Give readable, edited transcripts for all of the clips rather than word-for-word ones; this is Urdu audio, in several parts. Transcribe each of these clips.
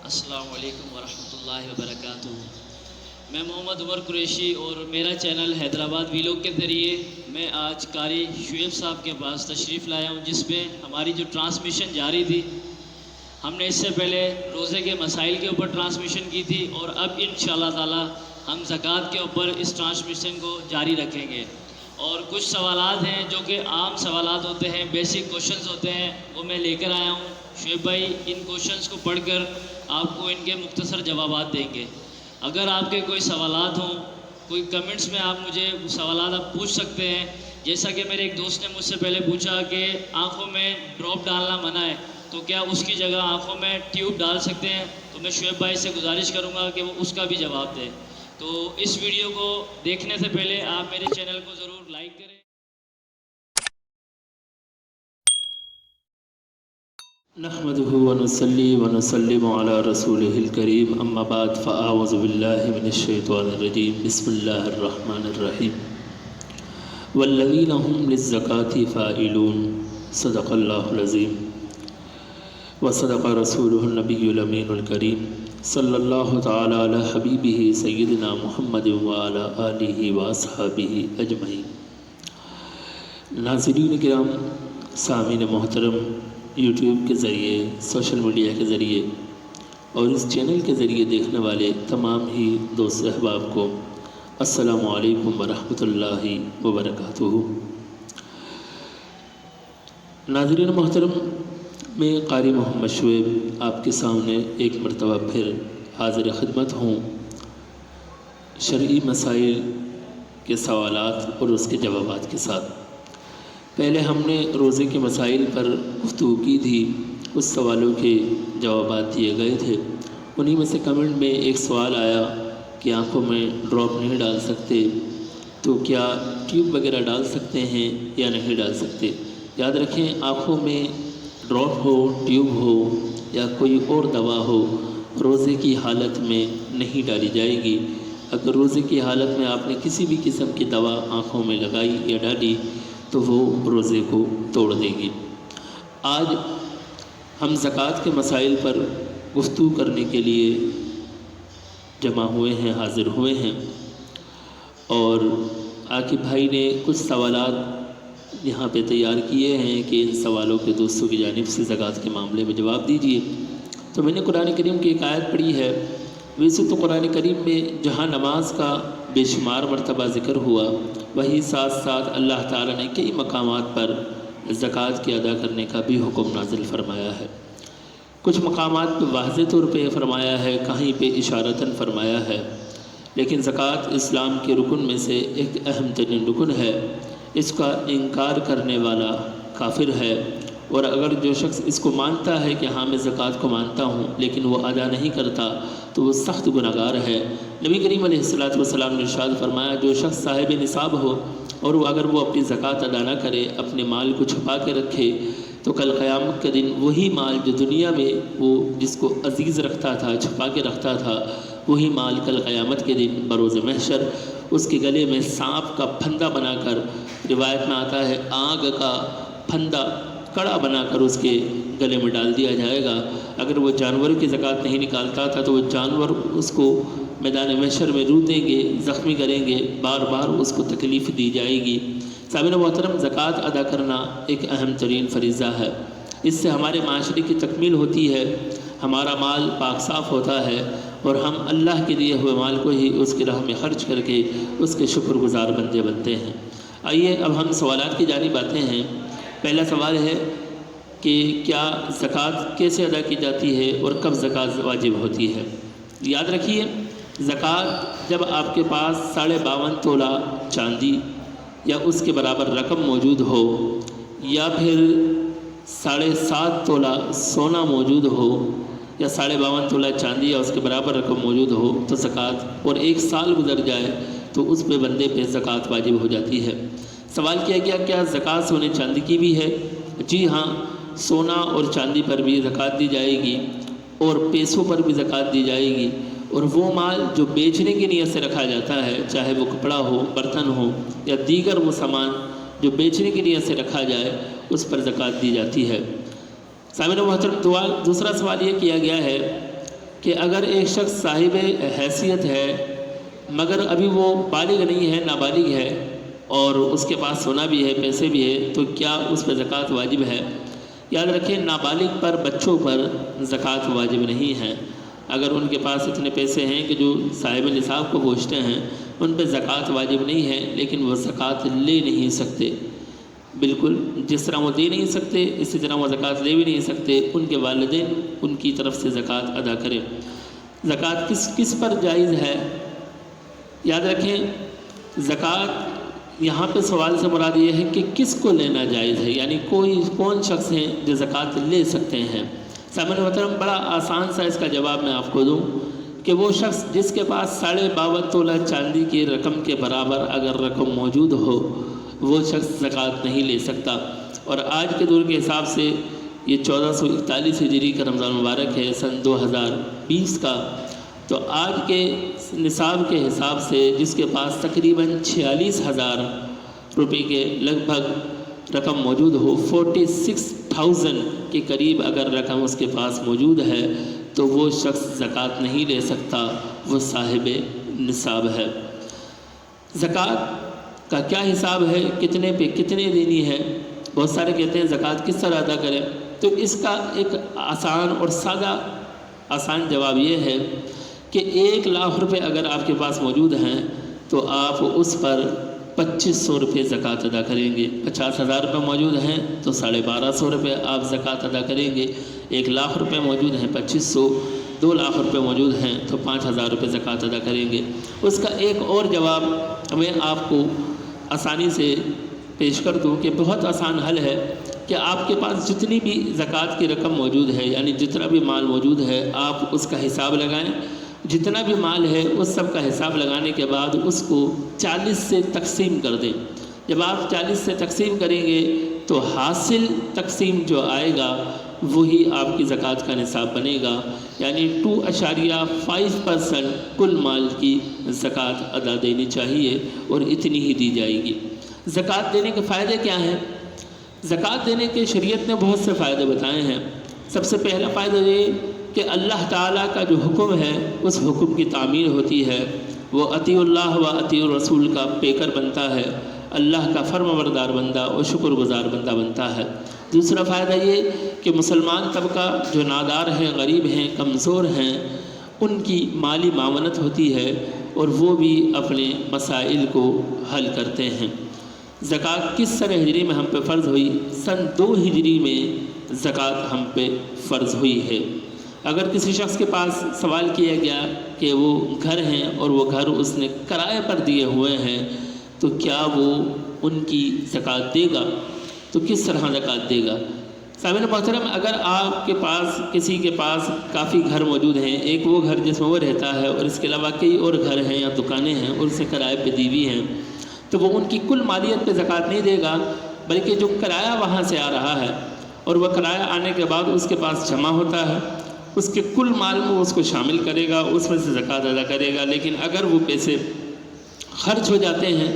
السلام علیکم ورحمۃ اللہ وبرکاتہ۔ میں محمد عمر قریشی اور میرا چینل حیدرآباد ویلوگ کے ذریعے میں آج قاری شعیب صاحب کے پاس تشریف لایا ہوں، جس میں ہماری جو ٹرانسمیشن جاری تھی، ہم نے اس سے پہلے روزے کے مسائل کے اوپر ٹرانسمیشن کی تھی، اور اب انشاءاللہ تعالی ہم زکوٰۃ کے اوپر اس ٹرانسمیشن کو جاری رکھیں گے۔ اور کچھ سوالات ہیں جو کہ عام سوالات ہوتے ہیں، بیسک کوشچنز ہوتے ہیں، وہ میں لے کر آیا ہوں۔ شعیب بھائی ان کوشچنز کو پڑھ کر آپ کو ان کے مختصر جوابات دیں گے۔ اگر آپ کے کوئی سوالات ہوں، کوئی کمنٹس میں آپ مجھے سوالات آپ پوچھ سکتے ہیں۔ جیسا کہ میرے ایک دوست نے مجھ سے پہلے پوچھا کہ آنکھوں میں ڈراپ ڈالنا منع ہے، تو کیا اس کی جگہ آنکھوں میں ٹیوب ڈال سکتے ہیں؟ تو میں شعیب بھائی سے گزارش کروں گا کہ وہ اس کا بھی جواب دیں۔ تو اس ویڈیو کو دیکھنے سے پہلے آپ میرے چینل کو ضرور لائک کریں۔ نحمده ونصلي ونسلم على رسوله الكريم اما بعد فاعوذ بالله من الشيطان الرجيم بسم الله الرحمن الرحيم والذين هم للزكاة فاعلون صدق الله العظيم وصدق رسوله النبي الأمين الكريم صلى الله تعالى على حبيبه سيدنا محمد وعلى آله وأصحابه أجمعين۔ ناظرین کرام، سامعین محترم، یوٹیوب کے ذریعے، سوشل میڈیا کے ذریعے اور اس چینل کے ذریعے دیکھنے والے تمام ہی دوست احباب کو السلام علیکم ورحمۃ اللہ وبرکاتہ۔ ناظرین محترم، میں قاری محمد شعیب آپ کے سامنے ایک مرتبہ پھر حاضر خدمت ہوں، شرعی مسائل کے سوالات اور اس کے جوابات کے ساتھ۔ پہلے ہم نے روزے کے مسائل پر گفتگو کی تھی، اس سوالوں کے جوابات دیے گئے تھے۔ انہی میں سے کمنٹ میں ایک سوال آیا کہ آنکھوں میں ڈراپ نہیں ڈال سکتے، تو کیا ٹیوب وغیرہ ڈال سکتے ہیں یا نہیں ڈال سکتے؟ یاد رکھیں، آنکھوں میں ڈراپ ہو، ٹیوب ہو یا کوئی اور دوا ہو، روزے کی حالت میں نہیں ڈالی جائے گی۔ اگر روزے کی حالت میں آپ نے کسی بھی قسم کی دوا آنکھوں میں لگائی یا ڈالی تو وہ روزے کو توڑ دے گی۔ آج ہم زکوٰۃ کے مسائل پر گفتگو کرنے کے لیے جمع ہوئے ہیں، حاضر ہوئے ہیں، اور عاقب بھائی نے کچھ سوالات یہاں پہ تیار کیے ہیں کہ ان سوالوں کے دوستوں کی جانب سے زکوٰۃ کے معاملے میں جواب دیجیے۔ تو میں نے قرآن کریم کی ایک آیت پڑھی ہے۔ ویسے تو قرآن کریم میں جہاں نماز کا بے شمار مرتبہ ذکر ہوا، وہی ساتھ ساتھ اللہ تعالیٰ نے کئی مقامات پر زکوٰۃ کے ادا کرنے کا بھی حکم نازل فرمایا ہے۔ کچھ مقامات پہ واضح طور پہ فرمایا ہے، کہیں پہ اشارتاً فرمایا ہے، لیکن زکوٰۃ اسلام کے رکن میں سے ایک اہم ترین رکن ہے۔ اس کا انکار کرنے والا کافر ہے، اور اگر جو شخص اس کو مانتا ہے کہ ہاں میں زکوٰۃ کو مانتا ہوں لیکن وہ ادا نہیں کرتا تو وہ سخت گنہگار ہے۔ نبی کریم علیہ السلام نے ارشاد فرمایا، جو شخص صاحب نصاب ہو اور اگر وہ اپنی زکوٰۃ ادا نہ کرے، اپنے مال کو چھپا کے رکھے، تو کل قیامت کے دن وہی مال جو دنیا میں وہ جس کو عزیز رکھتا تھا، چھپا کے رکھتا تھا، وہی مال کل قیامت کے دن بروز محشر اس کے گلے میں سانپ کا پھندا بنا کر، روایت میں آتا ہے آگ کا پھندا کڑا بنا کر اس کے گلے میں ڈال دیا جائے گا۔ اگر وہ جانوروں کی زکوٰۃ نہیں نکالتا تھا تو وہ جانور اس کو میدان محشر میں روتیں گے، زخمی کریں گے، بار بار اس کو تکلیف دی جائے گی۔ سامعین محترم، زکوٰۃ ادا کرنا ایک اہم ترین فریضہ ہے۔ اس سے ہمارے معاشرے کی تکمیل ہوتی ہے، ہمارا مال پاک صاف ہوتا ہے، اور ہم اللہ کے دیے ہوئے مال کو ہی اس کی راہ میں خرچ کر کے اس کے شکر گزار بندے بنتے ہیں۔ آئیے اب ہم سوالات کی جانب آتے ہیں۔ پہلا سوال ہے کہ کیا زکوٰۃ کیسے ادا کی جاتی ہے اور کب زکوٰۃ واجب ہوتی ہے؟ یاد رکھیے، زکوٰۃ جب آپ کے پاس 52.5 تولہ چاندی یا اس کے برابر رقم موجود ہو، یا پھر 7.5 تولہ سونا موجود ہو، یا 52.5 تولہ چاندی یا اس کے برابر رقم موجود ہو تو زکوٰۃ، اور 1 سال گزر جائے تو اس پہ بندے پہ زکوٰۃ واجب ہو جاتی ہے۔ سوال کیا گیا کیا زکوٰۃ سونے چاندی کی بھی ہے؟ جی ہاں، سونا اور چاندی پر بھی زکوٰۃ دی جائے گی، اور پیسوں پر بھی زکوٰۃ دی جائے گی، اور وہ مال جو بیچنے کی نیت سے رکھا جاتا ہے، چاہے وہ کپڑا ہو، برتن ہو، یا دیگر وہ سامان جو بیچنے کی نیت سے رکھا جائے، اس پر زکوٰۃ دی جاتی ہے۔ سامعین محترم، دوسرا سوال یہ کیا گیا ہے کہ اگر ایک شخص صاحب حیثیت ہے مگر ابھی وہ بالغ نہیں ہے، نابالغ ہے، اور اس کے پاس سونا بھی ہے، پیسے بھی ہے، تو کیا اس پہ زکوٰۃ واجب ہے؟ یاد رکھیں نابالغ پر، بچوں پر زکوٰۃ واجب نہیں ہے۔ اگر ان کے پاس اتنے پیسے ہیں کہ جو صاحب نصاب کو پہنچتے ہیں، ان پہ زکوٰۃ واجب نہیں ہے، لیکن وہ زکوٰۃ لے نہیں سکتے۔ بالکل جس طرح وہ دے نہیں سکتے اسی طرح وہ زکوٰۃ لے بھی نہیں سکتے۔ ان کے والدین ان کی طرف سے زکوٰۃ ادا کریں۔ زکوٰۃ کس پر جائز ہے؟ یاد رکھیں زکوٰۃ یہاں پہ سوال سے مراد یہ ہے کہ کس کو لینا جائز ہے، یعنی کون شخص ہیں جو زکوٰۃ لے سکتے ہیں۔ سامعین محترم، بڑا آسان سا اس کا جواب میں آپ کو دوں کہ وہ شخص جس کے پاس 52.5 تولہ چاندی کی رقم کے برابر اگر رقم موجود ہو، وہ شخص زکوٰۃ نہیں لے سکتا۔ اور آج کے دور کے حساب سے یہ 1441 ہجری کا رمضان مبارک ہے، سن 2020 کا، تو آج کے نصاب کے حساب سے جس کے پاس تقریباً 46,000 روپے کے لگ بھگ رقم موجود ہو، 46,000 کے قریب اگر رقم اس کے پاس موجود ہے، تو وہ شخص زکوٰۃ نہیں لے سکتا، وہ صاحب نصاب ہے۔ زکوٰۃ کا کیا حساب ہے، کتنے پہ کتنے دینی ہے؟ بہت سارے کہتے ہیں زکوٰۃ کس طرح ادا کریں، تو اس کا ایک آسان اور سادہ آسان جواب یہ ہے کہ 1 لاکھ روپے اگر آپ کے پاس موجود ہیں تو آپ اس پر 2500 روپے زکوٰۃ ادا کریں گے۔ 50,000 روپے موجود ہیں تو 1250 روپے آپ زکوٰۃ ادا کریں گے۔ 1 لاکھ روپے موجود ہیں 2500، 2 لاکھ روپے موجود ہیں تو 5,000 روپے زکوٰۃ ادا کریں گے۔ اس کا ایک اور جواب میں آپ کو آسانی سے پیش کر دوں کہ بہت آسان حل ہے کہ آپ کے پاس جتنی بھی زکوٰۃ کی رقم موجود ہے، یعنی جتنا بھی مال موجود ہے، آپ اس کا حساب لگائیں۔ جتنا بھی مال ہے اس سب کا حساب لگانے کے بعد اس کو 40 سے تقسیم کر دیں۔ جب آپ 40 سے تقسیم کریں گے تو حاصل تقسیم جو آئے گا وہی آپ کی زکوٰۃ کا نصاب بنے گا، یعنی 2.5% کل مال کی زکوٰۃ ادا دینی چاہیے اور اتنی ہی دی جائے گی۔ زکوٰۃ دینے کے فائدے کیا ہیں؟ زکوٰۃ دینے کے شریعت نے بہت سے فائدے بتائے ہیں۔ سب سے پہلا فائدہ یہ کہ اللہ تعالیٰ کا جو حکم ہے اس حکم کی تعمیر ہوتی ہے، وہ اطیع اللہ و اطیع الرسول کا پیکر بنتا ہے، اللہ کا فرم بردار بندہ اور شکر گزار بندہ بنتا ہے۔ دوسرا فائدہ یہ کہ مسلمان طبقہ جو نادار ہیں، غریب ہیں، کمزور ہیں، ان کی مالی معاونت ہوتی ہے اور وہ بھی اپنے مسائل کو حل کرتے ہیں۔ زکوٰۃ کس سن ہجری میں ہم پہ فرض ہوئی؟ سن 2 ہجری میں زکوٰۃ ہم پہ فرض ہوئی ہے۔ اگر کسی شخص کے پاس سوال کیا گیا کہ وہ گھر ہیں اور وہ گھر اس نے کرائے پر دیے ہوئے ہیں تو کیا وہ ان کی زکوٰۃ دے گا، تو کس طرح زکوٰۃ دے گا؟ سامعین محترم، اگر آپ کے پاس کسی کے پاس کافی گھر موجود ہیں، ایک وہ گھر جس میں وہ رہتا ہے اور اس کے علاوہ کئی اور گھر ہیں یا دکانیں ہیں اور اسے کرائے پہ دی ہوئی ہیں، تو وہ ان کی کل مالیت پہ زکوٰۃ نہیں دے گا، بلکہ جو کرایہ وہاں سے آ رہا ہے اور وہ کرایہ آنے کے بعد اس کے پاس جمع ہوتا ہے، اس کے کل مال میں اس کو شامل کرے گا، اس میں سے زکوٰۃ ادا کرے گا۔ لیکن اگر وہ پیسے خرچ ہو جاتے ہیں،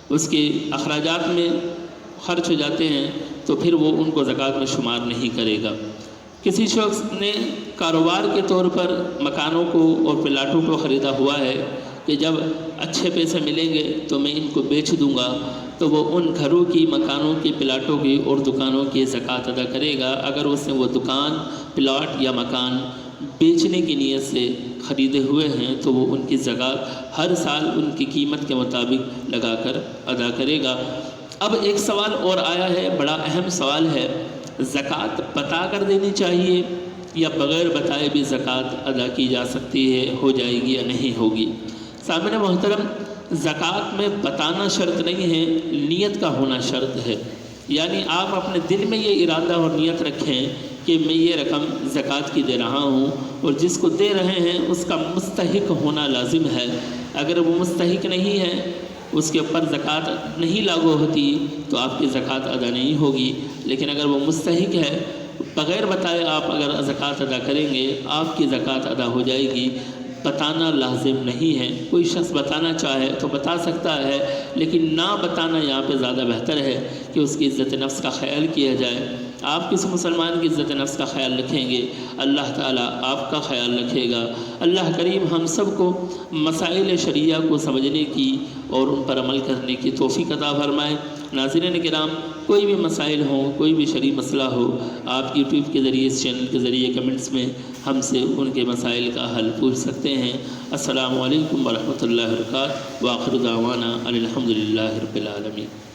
اس کے اخراجات میں خرچ ہو جاتے ہیں، تو پھر وہ ان کو زکوٰۃ میں شمار نہیں کرے گا۔ کسی شخص نے کاروبار کے طور پر مکانوں کو اور پلاٹوں کو خریدا ہوا ہے کہ جب اچھے پیسے ملیں گے تو میں ان کو بیچ دوں گا، تو وہ ان گھروں کی، مکانوں کی، پلاٹوں کی اور دکانوں کی زکوٰۃ ادا کرے گا۔ اگر اس نے وہ دکان، پلاٹ یا مکان بیچنے کی نیت سے خریدے ہوئے ہیں تو وہ ان کی زکوٰۃ ہر سال ان کی قیمت کے مطابق لگا کر ادا کرے گا۔ اب ایک سوال اور آیا ہے، بڑا اہم سوال ہے، زکوٰۃ بتا کر دینی چاہیے یا بغیر بتائے بھی زکوٰۃ ادا کی جا سکتی ہے، ہو جائے گی یا نہیں ہوگی؟ سامعین محترم، زکوٰۃ میں بتانا شرط نہیں ہے، نیت کا ہونا شرط ہے۔ یعنی آپ اپنے دل میں یہ ارادہ اور نیت رکھیں کہ میں یہ رقم زکوٰۃ کی دے رہا ہوں، اور جس کو دے رہے ہیں اس کا مستحق ہونا لازم ہے۔ اگر وہ مستحق نہیں ہے، اس کے اوپر زکوٰۃ نہیں لاگو ہوتی تو آپ کی زکوٰۃ ادا نہیں ہوگی۔ لیکن اگر وہ مستحق ہے، بغیر بتائے آپ اگر زکوٰۃ ادا کریں گے، آپ کی زکوٰۃ ادا ہو جائے گی۔ بتانا لازم نہیں ہے، کوئی شخص بتانا چاہے تو بتا سکتا ہے، لیکن نہ بتانا یہاں پہ زیادہ بہتر ہے کہ اس کی عزت نفس کا خیال کیا جائے۔ آپ کسی مسلمان کی عزت نفس کا خیال رکھیں گے، اللہ تعالیٰ آپ کا خیال رکھے گا۔ اللہ کریم ہم سب کو مسائل شریعہ کو سمجھنے کی اور ان پر عمل کرنے کی توفیق عطا فرمائے۔ ناظرین کرام، کوئی بھی مسائل ہوں، کوئی بھی شرعی مسئلہ ہو، آپ یوٹیوب کے ذریعے، اس چینل کے ذریعے کمنٹس میں ہم سے ان کے مسائل کا حل پوچھ سکتے ہیں۔ السلام علیکم ورحمۃ اللہ وبرکاتہ۔ وآخر دعوانا ان الحمد للہ رب العالمین۔